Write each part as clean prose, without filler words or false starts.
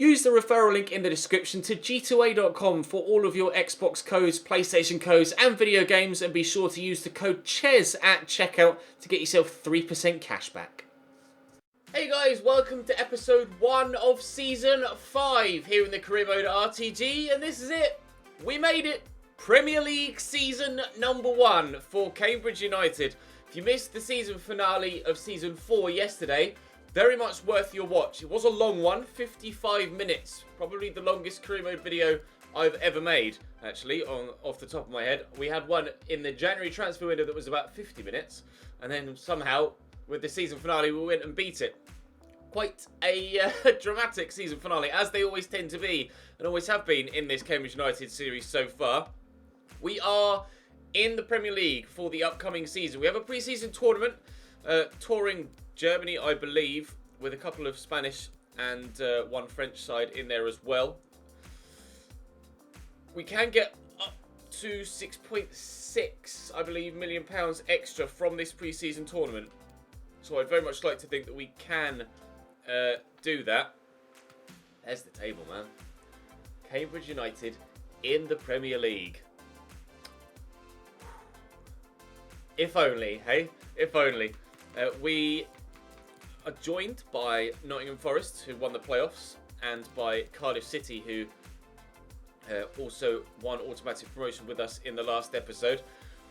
Use the referral link in the description to g2a.com for all of your Xbox codes, PlayStation codes and video games, and be sure to use the code CHES at checkout to get yourself 3% cashback. Hey guys, welcome to episode 1 of season 5 here in the Career Mode RTG, and this is it. We made it. Premier League season number 1 for Cambridge United. If you missed the season finale of season 4 yesterday, very much worth your watch. It was a long one, 55 minutes. Probably the longest Career Mode video I've ever made, actually, off the top of my head. We had one in the January transfer window that was about 50 minutes. And then somehow, with the season finale, we went and beat it. Quite a dramatic season finale, as they always tend to be, and always have been in this Cambridge United series so far. We are in the Premier League for the upcoming season. We have a pre-season tournament, touring Germany, I believe, with a couple of Spanish and one French side in there as well. We can get up to 6.6, I believe, million pounds extra from this pre-season tournament. So I'd very much like to think that we can do that. There's the table, man. Cambridge United in the Premier League. If only, hey? If only. We are joined by Nottingham Forest, who won the playoffs, and by Cardiff City, who also won automatic promotion with us in the last episode.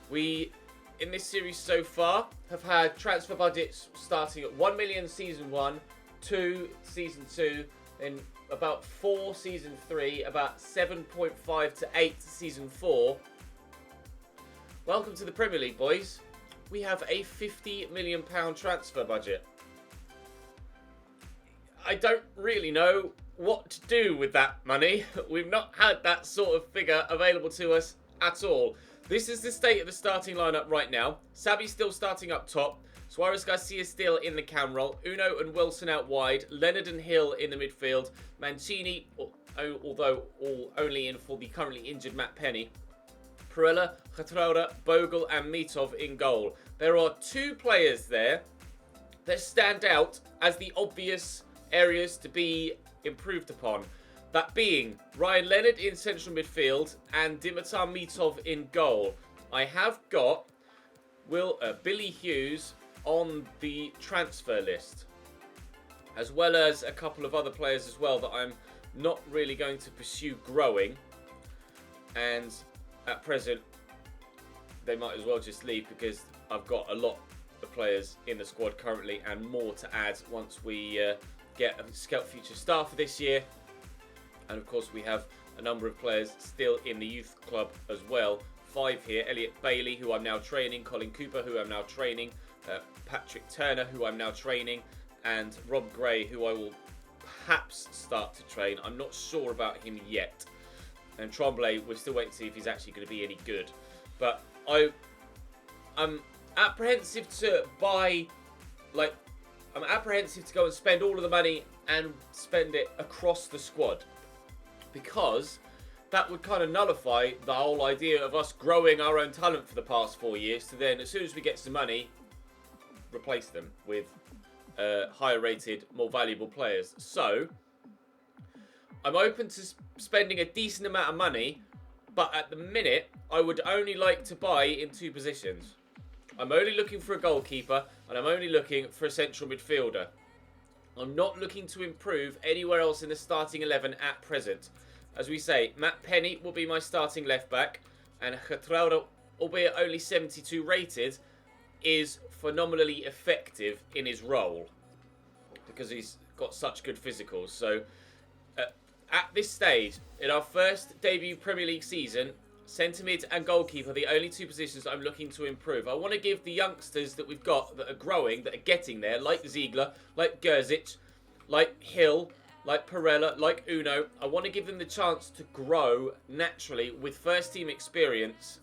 We, in this series so far, have had transfer budgets starting at 1 million season 1, 2 season 2, then about 4 season 3, about 7.5 to 8 season 4. Welcome to the Premier League, boys. We have a £50 million transfer budget. I don't really know what to do with that money. We've not had that sort of figure available to us at all. This is the state of the starting lineup right now. Sabi's still starting up top. Suarez Garcia still in the cam role. Uno and Wilson out wide. Leonard and Hill in the midfield. Mancini, although all only in for the currently injured Matt Penny. Perella, Khatraura, Bogle and Mitov in goal. There are 2 players there that stand out as the obvious areas to be improved upon. That being Ryan Leonard in central midfield and Dimitar Mitov in goal. I have got Billy Hughes on the transfer list, as well as a couple of other players as well that I'm not really going to pursue growing, and at present they might as well just leave because I've got a lot of players in the squad currently and more to add once we get a Scout Future star for this year. And of course we have a number of players still in the youth club as well. 5 here: Elliot Bailey, who I'm now training, Colin Cooper, who I'm now training, Patrick Turner, who I'm now training, and Rob Gray, who I will perhaps start to train. I'm not sure about him yet. And Tremblay, we're still waiting to see if he's actually going to be any good. But I'm apprehensive to buy, I'm apprehensive to go and spend all of the money and spend it across the squad, because that would kind of nullify the whole idea of us growing our own talent for the past 4 years to then, as soon as we get some money, replace them with higher rated, more valuable players. So I'm open to spending a decent amount of money, but at the minute I would only like to buy in 2 positions. I'm only looking for a goalkeeper, and I'm only looking for a central midfielder. I'm not looking to improve anywhere else in the starting 11 at present. As we say, Matt Penny will be my starting left back, and Khatraura, albeit only 72 rated, is phenomenally effective in his role because he's got such good physicals. So at this stage, in our first debut Premier League season, centre mid and goalkeeper are the only 2 positions I'm looking to improve. I want to give the youngsters that we've got that are growing, that are getting there, like Ziegler, like Gerzic, like Hill, like Perella, like Uno, I want to give them the chance to grow naturally with first team experience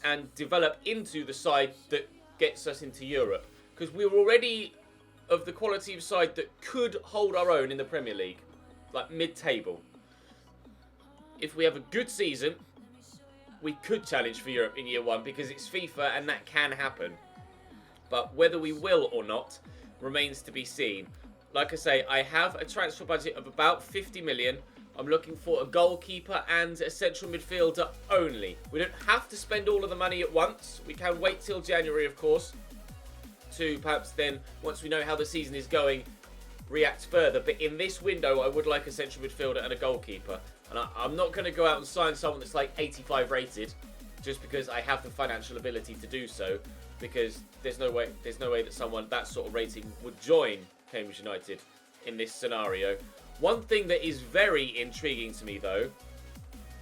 and develop into the side that gets us into Europe. Because we're already of the quality of side that could hold our own in the Premier League, like mid-table. If we have a good season, we could challenge for Europe in year 1 because it's FIFA and that can happen. But whether we will or not remains to be seen. like I say, I have a transfer budget of about 50 million. I'm looking for a goalkeeper and a central midfielder only. We don't have to spend all of the money at once. We can wait till January, of course, to perhaps then, once we know how the season is going, react further. But in this window, I would like a central midfielder and a goalkeeper. And I'm not going to go out and sign someone that's like 85 rated just because I have the financial ability to do so, because there's no way that someone that sort of rating would join Cambridge United in this scenario. One thing that is very intriguing to me, though,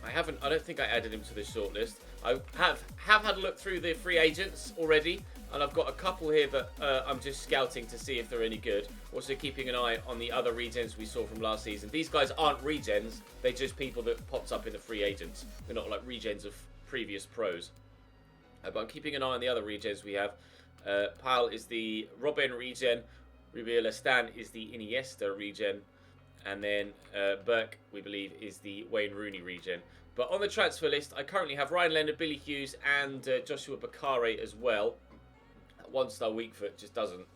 I don't think I added him to this shortlist. I have had a look through the free agents already, and I've got a couple here that I'm just scouting to see if they're any good. Also keeping an eye on the other regens we saw from last season. These guys aren't regens, they're just people that popped up in the free agents. They're not like regens of previous pros. But I'm keeping an eye on the other regens we have. Pal is the Robben regen, Rubiola Stan is the Iniesta regen, and then Burke, we believe, is the Wayne Rooney regen. But on the transfer list, I currently have Ryan Leonard, Billy Hughes, and Joshua Bakare as well. One-star weak foot just doesn't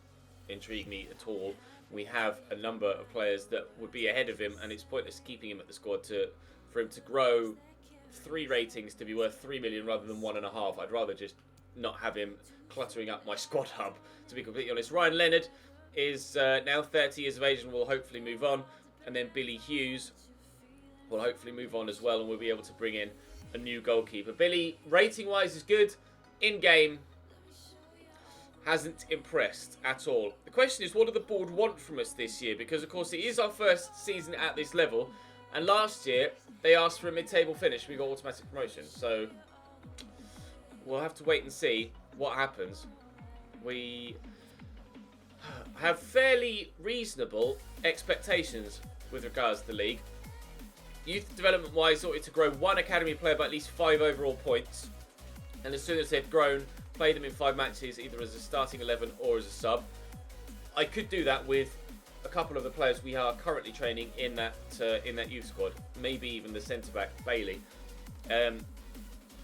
intrigue me at all. We have a number of players that would be ahead of him, and it's pointless keeping him at the squad for him to grow 3 ratings to be worth 3 million rather than 1.5. I'd rather just not have him cluttering up my squad hub, to be completely honest. Ryan Leonard is now 30 years of age and will hopefully move on. And then Billy Hughes will hopefully move on as well, and we'll be able to bring in a new goalkeeper. Billy, rating-wise, is good. In-game, hasn't impressed at all. The question is, what do the board want from us this year? Because, of course, it is our first season at this level. And last year, they asked for a mid-table finish. We got automatic promotion. So, we'll have to wait and see what happens. We have fairly reasonable expectations with regards to the league. Youth development wise, ought to grow 1 academy player by at least 5 overall points, and as soon as they've grown, play them in 5 matches either as a starting 11 or as a sub. I could do that with a couple of the players we are currently training in that youth squad, maybe even the centre back Bailey.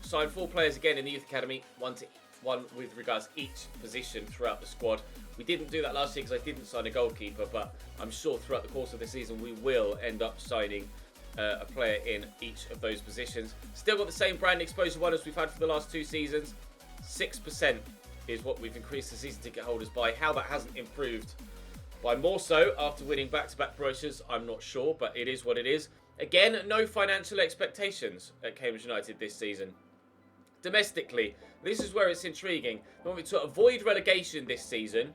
Sign 4 players again in the youth academy, one with regards to each position throughout the squad. We didn't do that last year because I didn't sign a goalkeeper, but I'm sure throughout the course of the season we will end up signing a player in each of those positions. Still got the same brand exposure one as we've had for the last 2 seasons. 6% is what we've increased the season ticket holders by. How that hasn't improved by more so after winning back-to-back promotions, I'm not sure, but it is what it is. Again, no financial expectations at Cambridge United this season. Domestically, this is where it's intriguing. We want to avoid relegation this season,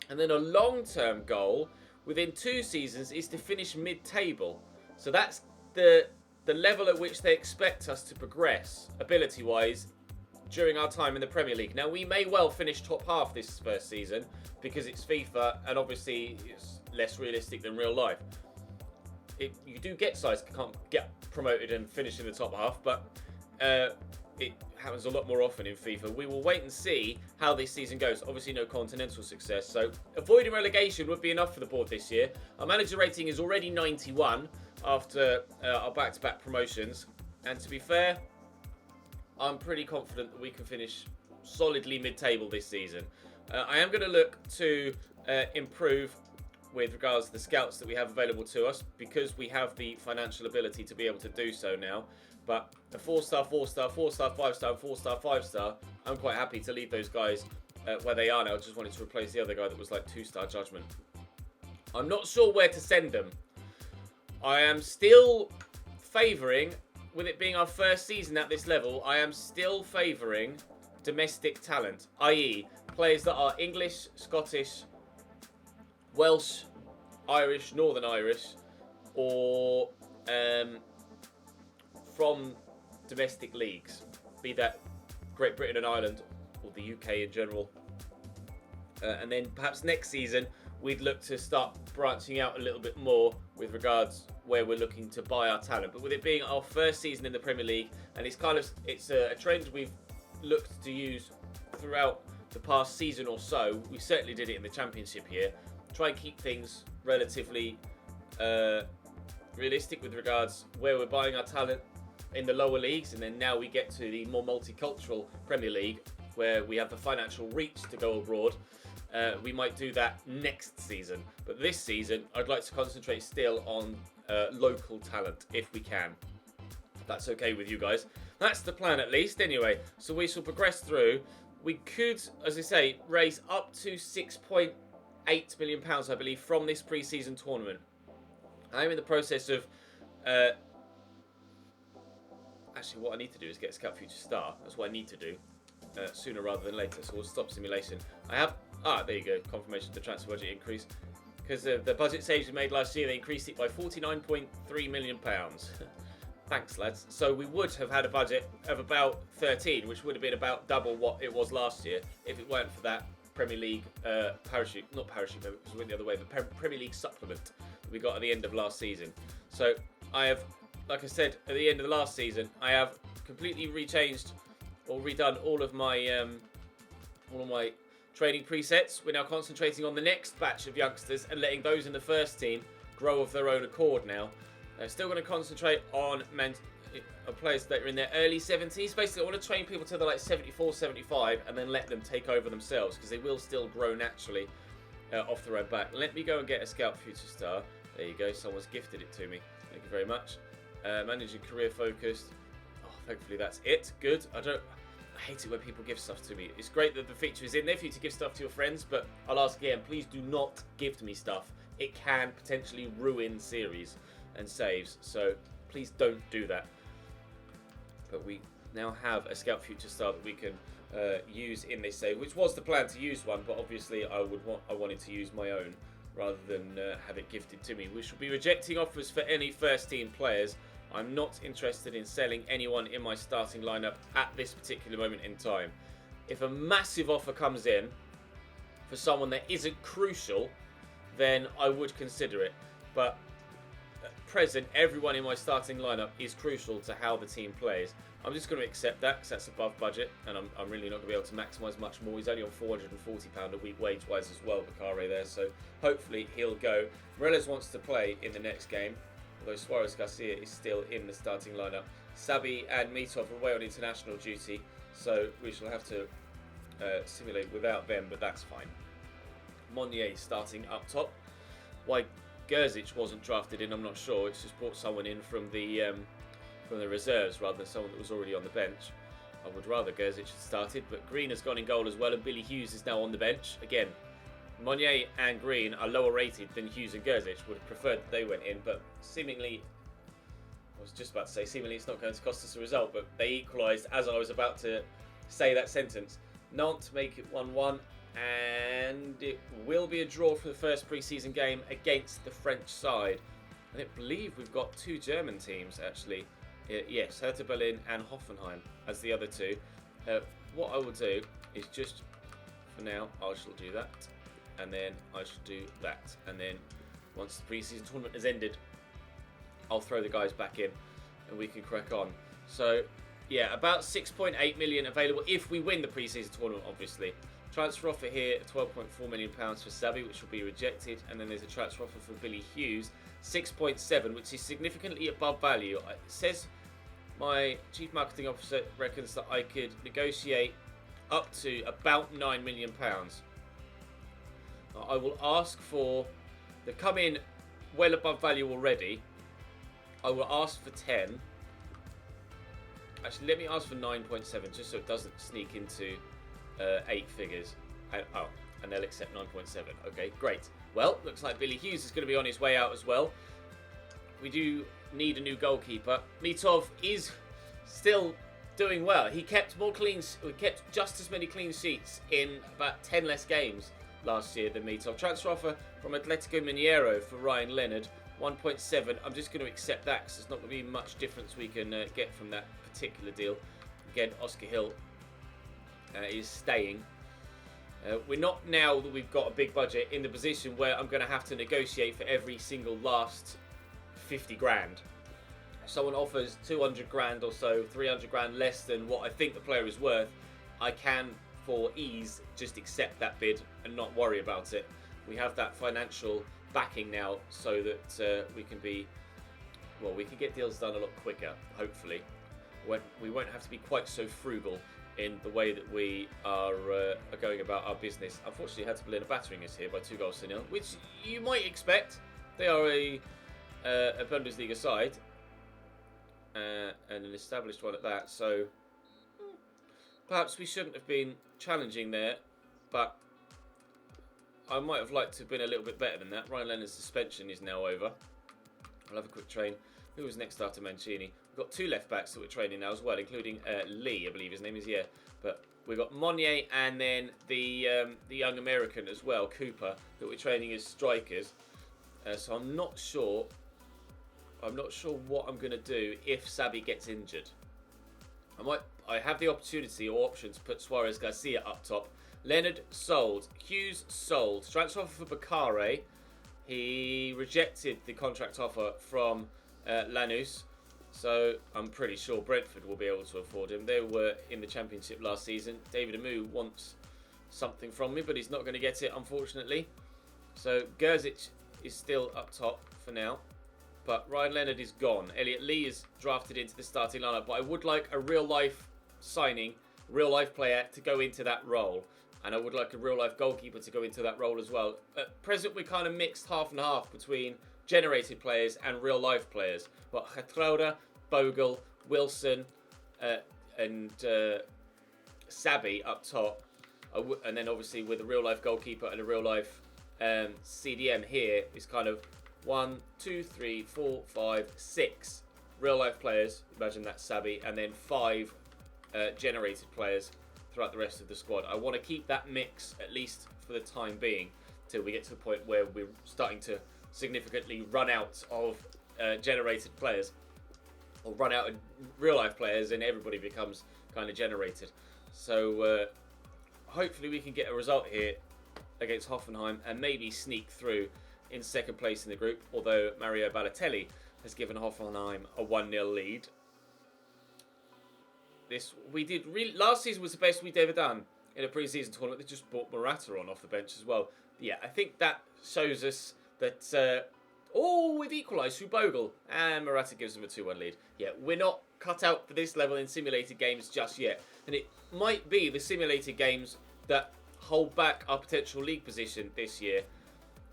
and then a long-term goal within 2 seasons is to finish mid-table. So that's the level at which they expect us to progress, ability-wise, during our time in the Premier League. Now, we may well finish top half this first season because it's FIFA, and obviously it's less realistic than real life. You do get sides that can't get promoted and finish in the top half, but it happens a lot more often in FIFA. We will wait and see how this season goes. Obviously no continental success, so avoiding relegation would be enough for the board this year. Our manager rating is already 91 after our back-to-back promotions, and to be fair, I'm pretty confident that we can finish solidly mid-table this season. I am going to look to improve with regards to the scouts that we have available to us, because we have the financial ability to be able to do so now. But a 4-star, 4-star, 4-star, 5-star, and 4-star, 5-star, I'm quite happy to leave those guys where they are now. I just wanted to replace the other guy that was like 2-star judgment. I'm not sure where to send them. I am still favouring, with it being our first season at this level, I am still favouring domestic talent, i.e. players that are English, Scottish, Welsh, Irish, Northern Irish, or from domestic leagues, be that Great Britain and Ireland or the UK in general. And then perhaps next season we'd look to start branching out a little bit more with regards where we're looking to buy our talent. But with it being our first season in the Premier League, and it's a trend we've looked to use throughout the past season or so. We certainly did it in the Championship here. Try and keep things relatively realistic with regards where we're buying our talent in the lower leagues, and then now we get to the more multicultural Premier League where we have the financial reach to go abroad. we might do that next season. But this season, I'd like to concentrate still on local talent, if we can. That's okay with you guys. That's the plan, at least, anyway. So we shall progress through. We could, as I say, raise up to £6.8 million, I believe, from this pre-season tournament. I'm in the process of... actually, what I need to do is get a Scout Future Star. That's what I need to do. Sooner rather than later. So we'll stop simulation. I have... there you go. Confirmation of the transfer budget increase. Because the budget saves we made last year, they increased it by £49.3 million. Thanks, lads. So we would have had a budget of about 13, which would have been about double what it was last year if it weren't for that Premier League parachute, not parachute, it went the other way, but Premier League supplement that we got at the end of last season. So I have, like I said, at the end of the last season, I have completely rechanged or redone all of my training presets. We're now concentrating on the next batch of youngsters and letting those in the first team grow of their own accord now. I'm still going to concentrate on players that are in their early 70s. Basically, I want to train people till they're like 74, 75, and then let them take over themselves, because they will still grow naturally off their own back. Let me go and get a Scout Future Star. There you go. Someone's gifted it to me. Thank you very much. Managing career focused. Oh, thankfully that's it. Good. I hate it when people give stuff to me. It's great that the feature is in there for you to give stuff to your friends, but I'll ask again, please do not gift me stuff. It can potentially ruin series and saves, so please don't do that. But we now have a Scout Future Star that we can use in this save, which was the plan to use one, but obviously I wanted to use my own rather than have it gifted to me. We shall be rejecting offers for any first team players. I'm not interested in selling anyone in my starting lineup at this particular moment in time. If a massive offer comes in for someone that isn't crucial, then I would consider it. But at present, everyone in my starting lineup is crucial to how the team plays. I'm just going to accept that because that's above budget, and I'm really not going to be able to maximise much more. He's only on £440 a week wage-wise as well, Bakare there, so hopefully he'll go. Morelos wants to play in the next game, although Suarez Garcia is still in the starting lineup. Sabi and Mitov are away on international duty, so we shall have to simulate without them, but that's fine. Monnier starting up top. Why Gerzic wasn't drafted in, I'm not sure. It's just brought someone in from the reserves rather than someone that was already on the bench. I would rather Gerzic had started, but Green has gone in goal as well, and Billy Hughes is now on the bench. Again, Monnier and Green are lower rated than Hughes and Gerzic. Would have preferred that they went in, but seemingly, I was just about to say, seemingly it's not going to cost us a result, but they equalised as I was about to say that sentence. Nantes make it 1-1, and it will be a draw for the first pre-season game against the French side. I believe we've got two German teams, actually. Yes, Hertha Berlin and Hoffenheim as the other two. What I will do is just, for now, I shall do that, and then I shall do that, and then once the pre-season tournament has ended, I'll throw the guys back in, and we can crack on. So, yeah, about 6.8 million available if we win the pre-season tournament, obviously. Transfer offer here, £12.4 million for Sabi, which will be rejected, and then there's a transfer offer for Billy Hughes, 6.7, which is significantly above value. It says my chief marketing officer reckons that I could negotiate up to about £9 million. I will ask for, they've come in well above value already. I will ask for 10. Actually, let me ask for 9.7 just so it doesn't sneak into 8 figures. And they'll accept 9.7. Okay, great. Well, looks like Billy Hughes is going to be on his way out as well. We do need a new goalkeeper. Mitov is still doing well. He kept just as many clean sheets in about 10 less games last year than Mitov. Transfer offer from Atletico Mineiro for Ryan Leonard, 1.7. I'm just going to accept that because there's not going to be much difference we can get from that particular deal. Again, Oscar Hill is staying. We're not, now that we've got a big budget, in the position where I'm going to have to negotiate for every single last 50 grand. If someone offers 200 grand or so, 300 grand less than what I think the player is worth, I can, for ease, just accept that bid and not worry about it. We have that financial backing now so that we can get deals done a lot quicker, hopefully. We won't have to be quite so frugal in the way that we are going about our business. Unfortunately, Hertha are battering us here by 2-0, which you might expect. They are a Bundesliga side, and an established one at that, so perhaps we shouldn't have been challenging there, but I might have liked to have been a little bit better than that. Ryan Leonard's suspension is now over. I'll have a quick train. Who was next after Mancini? We've got 2 left backs that we're training now as well, including Lee, I believe his name is, yeah. But we've got Monnier and then the young American as well, Cooper, that we're training as strikers. So I'm not sure what I'm going to do if Sabi gets injured. I have the opportunity or option to put Suarez Garcia up top. Leonard sold. Hughes sold. Transfer offer for Bakare. He rejected the contract offer from Lanús. So I'm pretty sure Brentford will be able to afford him. They were in the Championship last season. David Amu wants something from me, but he's not going to get it, unfortunately. So Gerzic is still up top for now. But Ryan Leonard is gone. Elliot Lee is drafted into the starting lineup. But I would like a real-life signing, real-life player to go into that role. And I would like a real-life goalkeeper to go into that role as well. At present, we're kind of mixed half and half between generated players and real-life players. But Getrauda, Bogle, Wilson, and Sabi up top. And then obviously with a real-life goalkeeper and a real-life CDM here is kind of 1, 2, 3, 4, 5, 6 real-life players. Imagine that's Sabi. And then 5 generated players throughout the rest of the squad. I want to keep that mix, at least for the time being, till we get to the point where we're starting to significantly run out of generated players, or run out of real-life players, and everybody becomes kind of generated. So hopefully we can get a result here against Hoffenheim and maybe sneak through in second place in the group, although Mario Balotelli has given Hoffenheim a 1-0 lead. Last season was the best we'd ever done in a pre-season tournament. They just brought Morata on off the bench as well. Yeah, I think that shows us that we've equalised through Bogle, and Morata gives them a 2-1 lead. Yeah, we're not cut out for this level in simulated games just yet, and it might be the simulated games that hold back our potential league position this year.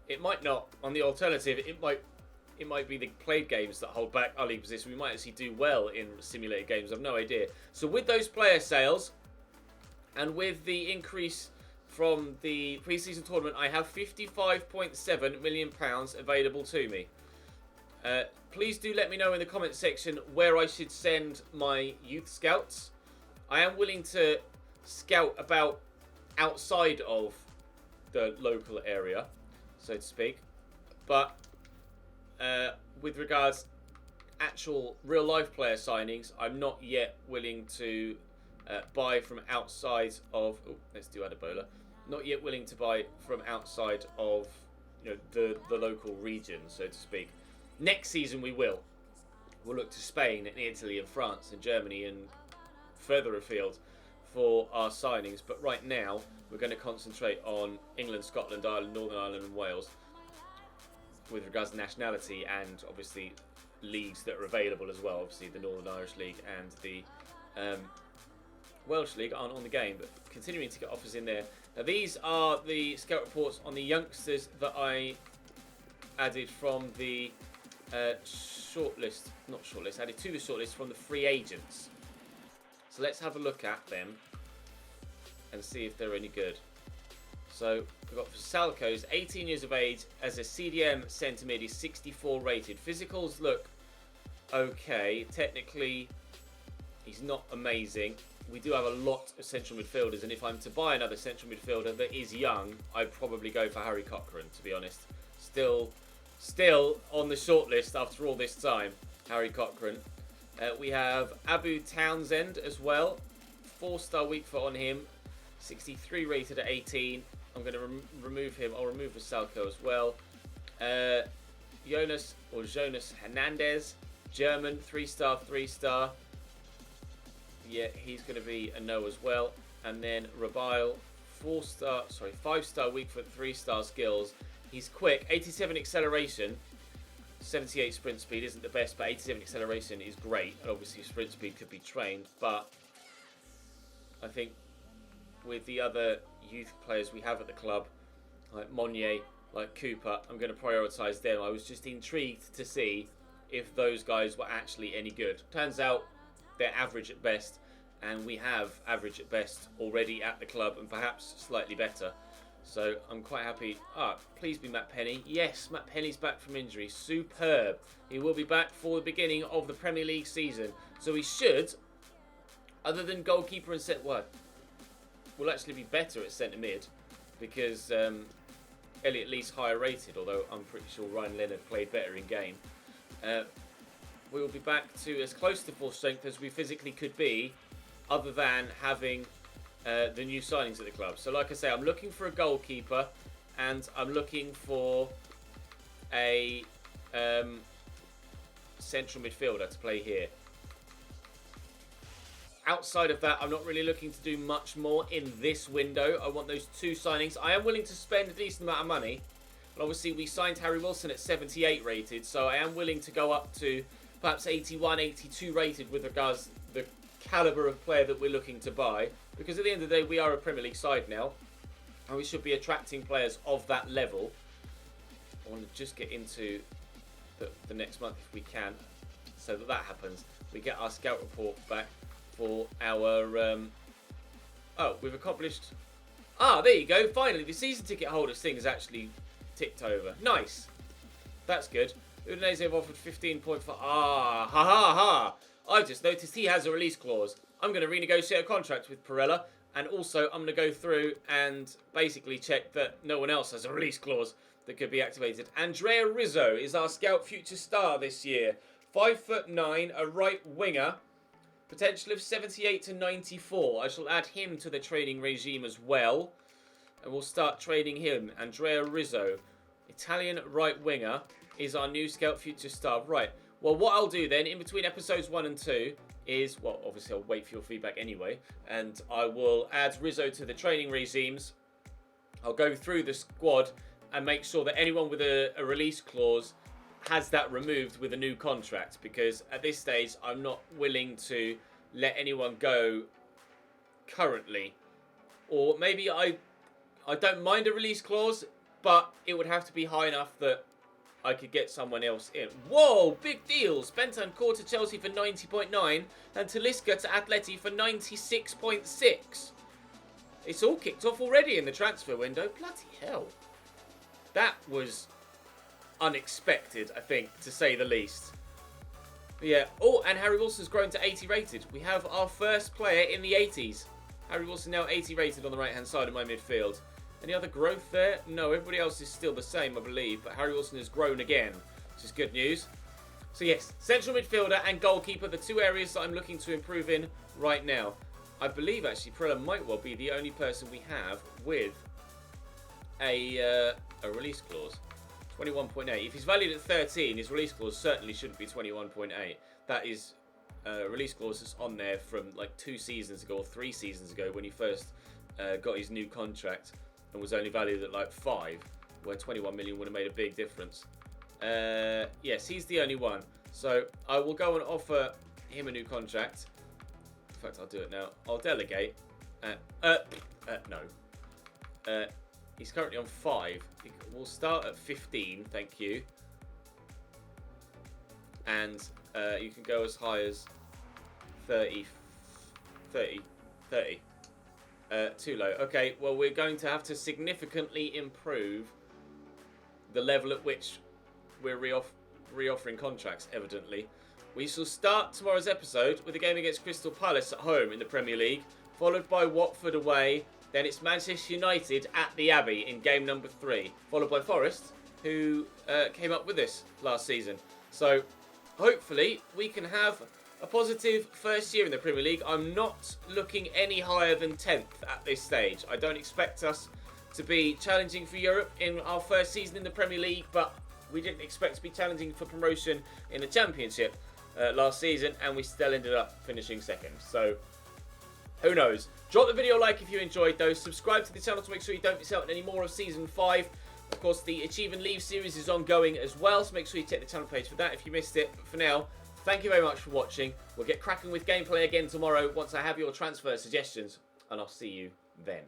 It might not. On the alternative, it might be the played games that hold back our league position. We might actually do well in simulated games. I've no idea. So with those player sales and with the increase from the pre-season tournament, I have £55.7 million available to me. Please do let me know in the comment section where I should send my youth scouts. I am willing to scout about outside of the local area, so to speak. But with regards actual real life player signings, I'm not yet willing to buy from outside of. Oh, let's do Adebayo. Not yet willing to buy from outside of the local region, so to speak. Next season we will. We'll look to Spain and Italy and France and Germany and further afield for our signings. But right now we're going to concentrate on England, Scotland, Ireland, Northern Ireland and Wales with regards to nationality and obviously leagues that are available as well. Obviously the Northern Irish League and the Welsh League aren't on the game, but continuing to get offers in there. Now these are the scout reports on the youngsters that I added from the added to the shortlist from the free agents. So let's have a look at them and see if they're any good. So we've got for Salco's 18 years of age as a CDM centre mid. He's 64 rated. Physicals look okay. Technically, he's not amazing. We do have a lot of central midfielders, and if I'm to buy another central midfielder that is young, I'd probably go for Harry Cochrane, to be honest. Still on the shortlist after all this time, Harry Cochrane. We have Abu Townsend as well. 4-star weak foot on him. 63 rated at 18. I'm going to remove him. I'll remove Vasalco as well. Jonas Hernandez. German. 3-star. Yeah, he's going to be a no as well. And then Rabiel. 5-star weak foot. 3-star skills. He's quick. 87 acceleration. 78 sprint speed isn't the best, but 87 acceleration is great. And obviously sprint speed could be trained, but I think with the other youth players we have at the club, like Monnier, like Cooper, I'm going to prioritise them. I was just intrigued to see if those guys were actually any good. Turns out they're average at best, and we have average at best already at the club, and perhaps slightly better. So I'm quite happy. Please be Matt Penny. Yes, Matt Penny's back from injury. Superb. He will be back for the beginning of the Premier League season. So he should, other than goalkeeper and will actually be better at centre mid, because Elliot Lee's higher rated, although I'm pretty sure Ryan Leonard played better in game. We will be back to as close to full strength as we physically could be, other than having the new signings at the club. So like I say, I'm looking for a goalkeeper, and I'm looking for a central midfielder to play here. Outside of that, I'm not really looking to do much more in this window. I want those 2 signings. I am willing to spend a decent amount of money, but obviously we signed Harry Wilson at 78 rated, so I am willing to go up to perhaps 81, 82 rated with regards to the calibre of player that we're looking to buy, because at the end of the day we are a Premier League side now, and we should be attracting players of that level. I want to just get into the next month if we can, so that happens. We get our scout report back for our we've accomplished, there you go, finally the season ticket holders thing has actually ticked over. Nice, that's good. Udinese have offered 15.5. I've just noticed he has a release clause. I'm going to renegotiate a contract with Perella, and also I'm going to go through and basically check that no one else has a release clause that could be activated. Andrea Rizzo is our scout future star this year. 5'9", a right winger. Potential of 78 to 94. I shall add him to the training regime as well, and we'll start training him. Andrea Rizzo, Italian right winger, is our new scout future star. Right. Well, what I'll do then, in between episodes 1 and 2, is, well, obviously I'll wait for your feedback anyway, and I will add Rizzo to the training regimes. I'll go through the squad and make sure that anyone with a release clause has that removed with a new contract, because at this stage I'm not willing to let anyone go currently. Or maybe I don't mind a release clause, but it would have to be high enough that I could get someone else in. Whoa, big deals. Bentancur to Chelsea for 90.9 and Talisca to Atleti for 96.6. It's all kicked off already in the transfer window. Bloody hell. That was unexpected, I think, to say the least. Yeah. Oh, and Harry Wilson's grown to 80 rated. We have our first player in the 80s. Harry Wilson now 80 rated on the right-hand side of my midfield. Any other growth there? No, everybody else is still the same, I believe. But Harry Wilson has grown again, which is good news. So yes, central midfielder and goalkeeper, the 2 areas that I'm looking to improve in right now. I believe, actually, Perella might well be the only person we have with a release clause. 21.8. If he's valued at 13, his release clause certainly shouldn't be 21.8. That is release clause that's on there from like 2 seasons ago or 3 seasons ago when he first got his new contract and was only valued at like 5, where 21 million would have made a big difference. Yes, he's the only one. So I will go and offer him a new contract. In fact, I'll do it now. I'll delegate. No. He's currently on 5. We'll start at 15, thank you. And you can go as high as 30. Too low. Okay, well, we're going to have to significantly improve the level at which we're reoffering contracts, evidently. We shall start tomorrow's episode with a game against Crystal Palace at home in the Premier League, followed by Watford away. Then it's Manchester United at the Abbey in game number 3, followed by Forest, who came up with this last season. So hopefully we can have a positive first year in the Premier League. I'm not looking any higher than 10th at this stage. I don't expect us to be challenging for Europe in our first season in the Premier League, but we didn't expect to be challenging for promotion in the Championship last season, and we still ended up finishing 2nd. So who knows? Drop the video a like if you enjoyed those. Subscribe to the channel to make sure you don't miss out on any more of Season 5. Of course, the Achieve and Leave series is ongoing as well, so make sure you check the channel page for that if you missed it. But for now, thank you very much for watching. We'll get cracking with gameplay again tomorrow once I have your transfer suggestions. and I'll see you then.